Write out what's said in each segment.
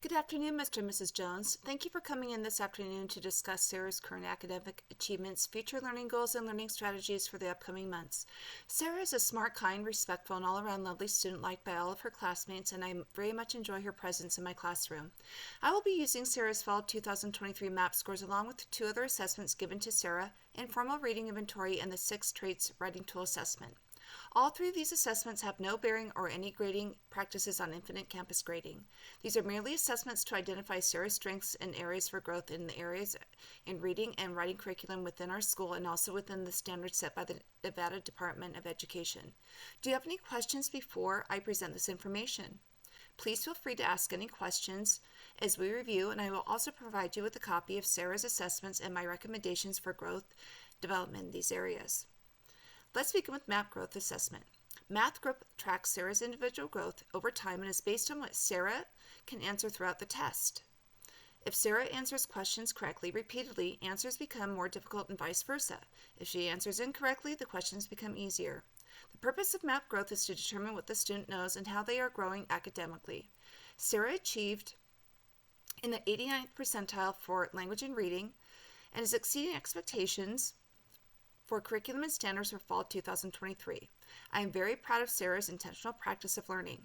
Good afternoon, Mr. and Mrs. Jones. Thank you for coming in this afternoon to discuss Sarah's current academic achievements, future learning goals, and learning strategies for the upcoming months. Sarah is a smart, kind, respectful, and all-around lovely student liked by all of her classmates, and I very much enjoy her presence in my classroom. I will be using Sarah's Fall 2023 MAP scores along with two other assessments given to Sarah, Informal Reading Inventory and the 6 Traits Writing Tool Assessment. All three of these assessments have no bearing or any grading practices on Infinite Campus grading. These are merely assessments to identify Sarah's strengths and areas for growth in the areas in reading and writing curriculum within our school and also within the standards set by the Nevada Department of Education. Do you have any questions before I present this information? Please feel free to ask any questions as we review, and I will also provide you with a copy of Sarah's assessments and my recommendations for growth development in these areas. Let's begin with MAP Growth Assessment. Math Group tracks Sarah's individual growth over time and is based on what Sarah can answer throughout the test. If Sarah answers questions correctly repeatedly, answers become more difficult and vice versa. If she answers incorrectly, the questions become easier. The purpose of MAP Growth is to determine what the student knows and how they are growing academically. Sarah achieved in the 89th percentile for language and reading and is exceeding expectations for curriculum and standards for fall 2023. I am very proud of Sarah's intentional practice of learning.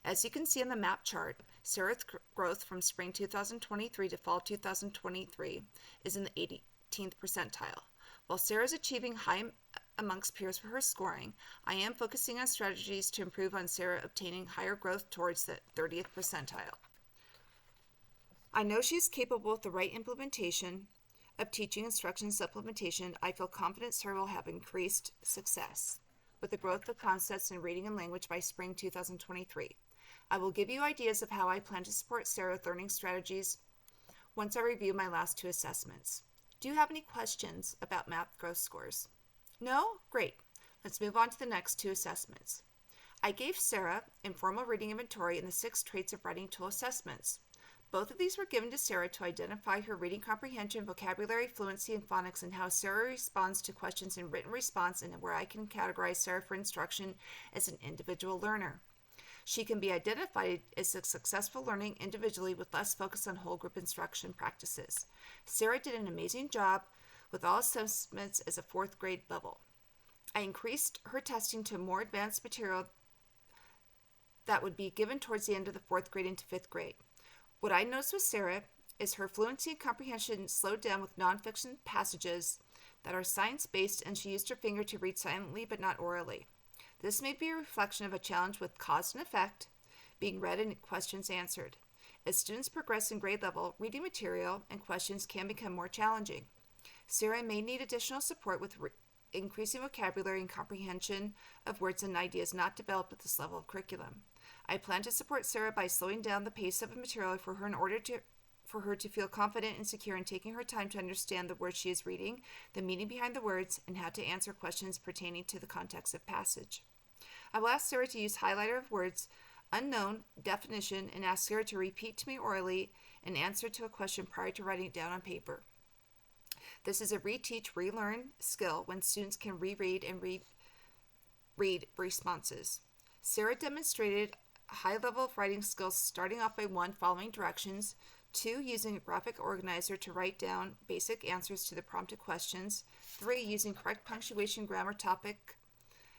As you can see on the MAP chart, Sarah's growth from spring 2023 to fall 2023 is in the 18th percentile. While Sarah's achieving high amongst peers for her scoring, I am focusing on strategies to improve on Sarah obtaining higher growth towards the 30th percentile. I know she is capable with the right implementation of teaching instruction supplementation. I feel confident Sarah will have increased success with the growth of concepts in reading and language by spring 2023. I will give you ideas of how I plan to support Sarah with learning strategies once I review my last two assessments. Do you have any questions about MAP growth scores? No? Great. Let's move on to the next two assessments. I gave Sarah Informal Reading Inventory and the 6 Traits of Writing Tool Assessments. Both of these were given to Sarah to identify her reading comprehension, vocabulary, fluency, and phonics, and how Sarah responds to questions in written response, and where I can categorize Sarah for instruction as an individual learner. She can be identified as a successful learning individually with less focus on whole group instruction practices. Sarah did an amazing job with all assessments as a 4th grade level. I increased her testing to more advanced material that would be given towards the end of the 4th grade into 5th grade. What I noticed with Sarah is her fluency and comprehension slowed down with nonfiction passages that are science-based, and she used her finger to read silently but not orally. This may be a reflection of a challenge with cause and effect being read and questions answered. As students progress in grade level, reading material and questions can become more challenging. Sarah may need additional support with increasing vocabulary and comprehension of words and ideas not developed at this level of curriculum. I plan to support Sarah by slowing down the pace of the material for her in order for her to feel confident and secure in taking her time to understand the words she is reading, the meaning behind the words, and how to answer questions pertaining to the context of passage. I will ask Sarah to use highlighter of words, unknown, definition, and ask Sarah to repeat to me orally an answer to a question prior to writing it down on paper. This is a reteach, relearn skill when students can reread and read responses. Sarah demonstrated a high level of writing skills, starting off by 1, following directions, 2, using a graphic organizer to write down basic answers to the prompted questions, 3, using correct punctuation, grammar, topic,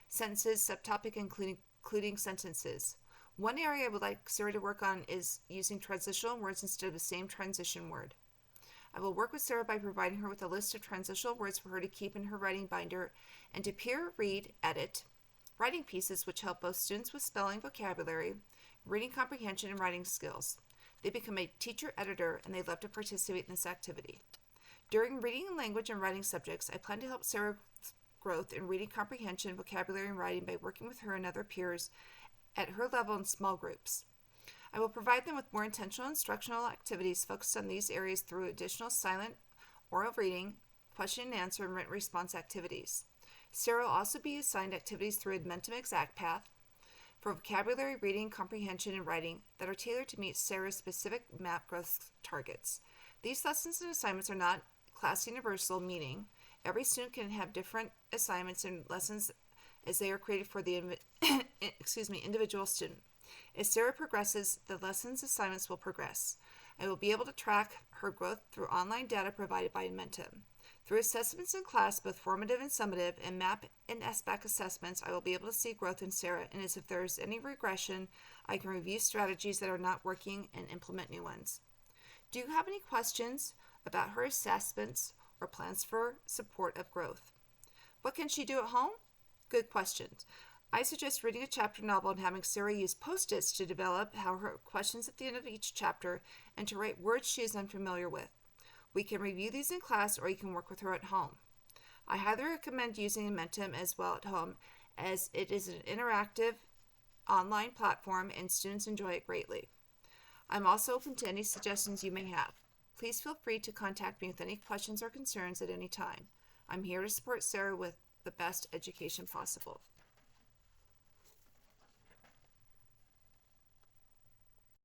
sentences, subtopic, including sentences. One area I would like Sarah to work on is using transitional words instead of the same transition word. I will work with Sarah by providing her with a list of transitional words for her to keep in her writing binder and to peer read, edit, writing pieces which help both students with spelling, vocabulary, reading comprehension, and writing skills. They become a teacher editor, and they love to participate in this activity. During reading and language and writing subjects, I plan to help Sarah's growth in reading comprehension, vocabulary, and writing by working with her and other peers at her level in small groups. I will provide them with more intentional instructional activities focused on these areas through additional silent, oral reading, question and answer, and written response activities. Sarah will also be assigned activities through Edmentum ExactPath for vocabulary, reading, comprehension, and writing that are tailored to meet Sarah's specific MAP growth targets. These lessons and assignments are not class universal, meaning every student can have different assignments and lessons as they are created for the individual student. As Sarah progresses, the lessons assignments will progress. I will be able to track her growth through online data provided by Inmentum. Through assessments in class, both formative and summative, and MAP and SBAC assessments, I will be able to see growth in Sarah, and as if there is any regression, I can review strategies that are not working and implement new ones. Do you have any questions about her assessments or plans for support of growth? What can she do at home? Good questions. I suggest reading a chapter novel and having Sarah use Post-its to develop her questions at the end of each chapter and to write words she is unfamiliar with. We can review these in class, or you can work with her at home. I highly recommend using Inmentum as well at home, as it is an interactive online platform and students enjoy it greatly. I'm also open to any suggestions you may have. Please feel free to contact me with any questions or concerns at any time. I'm here to support Sarah with the best education possible.